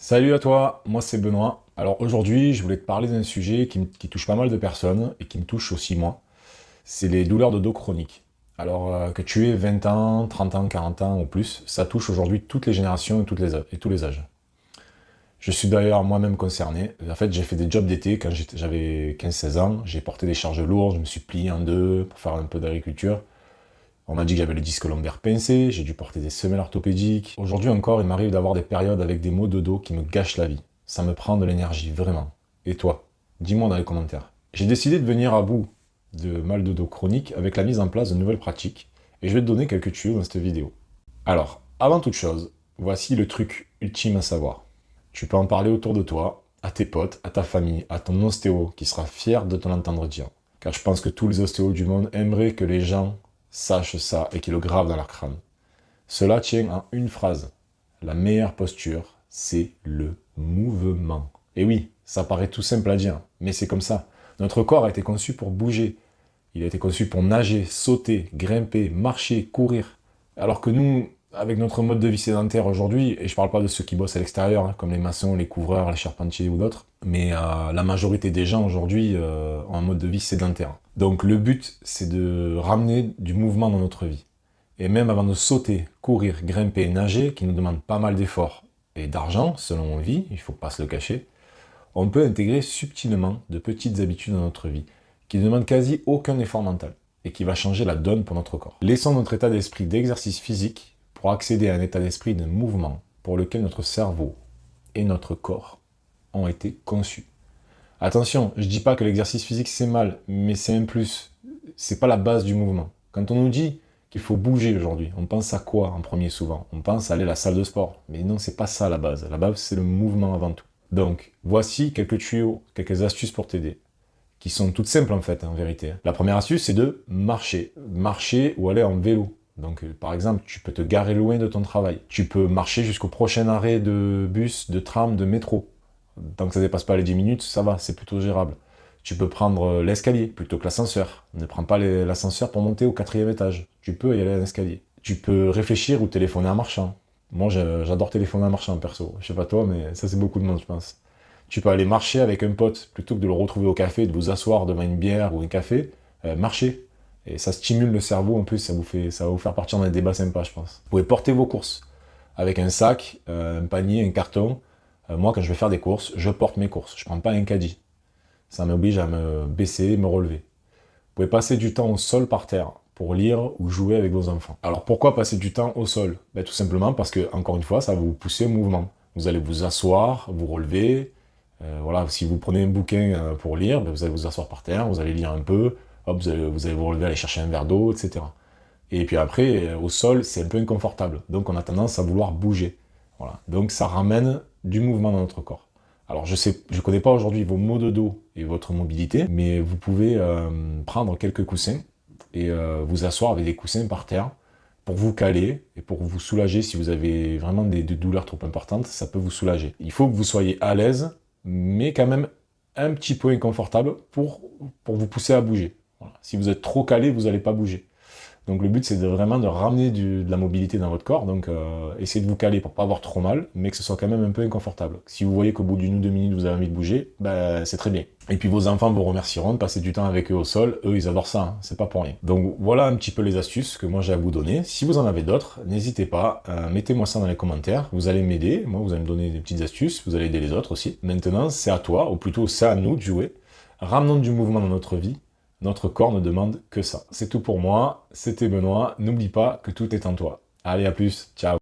Salut à toi, moi c'est Benoît. Alors aujourd'hui, je voulais te parler d'un sujet qui touche pas mal de personnes et qui me touche aussi moi. C'est les douleurs de dos chroniques. Alors que tu aies 20 ans, 30 ans, 40 ans ou plus, ça touche aujourd'hui toutes les générations et tous les âges. Je suis d'ailleurs moi-même concerné. En fait, j'ai fait des jobs d'été quand j'avais 15-16 ans. J'ai porté des charges lourdes, je me suis plié en deux pour faire un peu d'agriculture. On m'a dit que j'avais le disque lombaire pincé, j'ai dû porter des semelles orthopédiques. Aujourd'hui encore, il m'arrive d'avoir des périodes avec des maux de dos qui me gâchent la vie. Ça me prend de l'énergie, vraiment. Et toi? Dis-moi dans les commentaires. J'ai décidé de venir à bout de mal de dos chronique avec la mise en place de nouvelles pratiques, et je vais te donner quelques tuyaux dans cette vidéo. Alors, avant toute chose, voici le truc ultime à savoir. Tu peux en parler autour de toi, à tes potes, à ta famille, à ton ostéo, qui sera fier de te l'entendre dire. Car je pense que tous les ostéos du monde aimeraient que les gens sachent ça et qu'ils le gravent dans leur crâne. Cela tient en une phrase. La meilleure posture, c'est le mouvement. Et oui, ça paraît tout simple à dire, mais c'est comme ça. Notre corps a été conçu pour bouger. Il a été conçu pour nager, sauter, grimper, marcher, courir. Alors que nous, avec notre mode de vie sédentaire aujourd'hui, et je parle pas de ceux qui bossent à l'extérieur, comme les maçons, les couvreurs, les charpentiers ou d'autres, mais la majorité des gens aujourd'hui ont un mode de vie sédentaire. Donc le but, c'est de ramener du mouvement dans notre vie. Et même avant de sauter, courir, grimper, nager, qui nous demandent pas mal d'efforts et d'argent, selon vie, il faut pas se le cacher, on peut intégrer subtilement de petites habitudes dans notre vie, qui ne demandent quasi aucun effort mental, et qui va changer la donne pour notre corps. Laissons notre état d'esprit d'exercice physique pour accéder à un état d'esprit de mouvement, pour lequel notre cerveau et notre corps ont été conçus. Attention, je dis pas que l'exercice physique c'est mal, mais c'est un plus. C'est pas la base du mouvement. Quand on nous dit qu'il faut bouger aujourd'hui, on pense à quoi en premier souvent? On pense à aller à la salle de sport. Mais non, c'est pas ça la base. La base, c'est le mouvement avant tout. Donc, voici quelques tuyaux, quelques astuces pour t'aider, qui sont toutes simples en fait, en vérité. La première astuce, c'est de marcher. Marcher ou aller en vélo. Donc, par exemple, tu peux te garer loin de ton travail. Tu peux marcher jusqu'au prochain arrêt de bus, de tram, de métro. Tant que ça ne dépasse pas les 10 minutes, ça va, c'est plutôt gérable. Tu peux prendre l'escalier plutôt que l'ascenseur. Ne prends pas l'ascenseur pour monter au 4e étage. Tu peux y aller à l'escalier. Tu peux réfléchir ou téléphoner en marchant. Moi, j'adore téléphoner en marchant, perso. Je sais pas toi, mais ça, c'est beaucoup de monde, je pense. Tu peux aller marcher avec un pote, plutôt que de le retrouver au café, de vous asseoir devant une bière ou un café, marcher. Et ça stimule le cerveau, en plus, ça va vous faire partir dans des débats sympas, je pense. Vous pouvez porter vos courses avec un sac, un panier, un carton. Moi, quand je vais faire des courses, je porte mes courses. Je prends pas un caddie. Ça m'oblige à me baisser, me relever. Vous pouvez passer du temps au sol par terre pour lire ou jouer avec vos enfants. Alors pourquoi passer du temps au sol? Tout simplement parce que, encore une fois, ça va vous pousser au mouvement. Vous allez vous asseoir, vous relever. Voilà, si vous prenez un bouquin pour lire, vous allez vous asseoir par terre, vous allez lire un peu, hop, vous allez vous relever, aller chercher un verre d'eau, etc. Et puis après, au sol, c'est un peu inconfortable. Donc on a tendance à vouloir bouger. Voilà. Donc ça ramène du mouvement dans notre corps. Alors je connais pas aujourd'hui vos maux de dos et votre mobilité, mais vous pouvez prendre quelques coussins et vous asseoir avec des coussins par terre pour vous caler et pour vous soulager. Si vous avez vraiment des douleurs trop importantes, ça peut vous soulager. Il faut que vous soyez à l'aise, mais quand même un petit peu inconfortable pour vous pousser à bouger. Voilà. Si vous êtes trop calé, vous n'allez pas bouger. Donc le but, c'est vraiment de ramener de la mobilité dans votre corps. Donc essayez de vous caler pour pas avoir trop mal, mais que ce soit quand même un peu inconfortable. Si vous voyez qu'au bout d'une ou deux minutes, vous avez envie de bouger, c'est très bien. Et puis vos enfants vous remercieront de passer du temps avec eux au sol. Eux, ils adorent ça, hein, c'est pas pour rien. Donc voilà un petit peu les astuces que moi j'ai à vous donner. Si vous en avez d'autres, n'hésitez pas, mettez-moi ça dans les commentaires. Vous allez m'aider, moi vous allez me donner des petites astuces, vous allez aider les autres aussi. Maintenant, c'est à toi, ou plutôt c'est à nous de jouer. Ramenons du mouvement dans notre vie. Notre corps ne demande que ça. C'est tout pour moi, c'était Benoît. N'oublie pas que tout est en toi. Allez, à plus, ciao.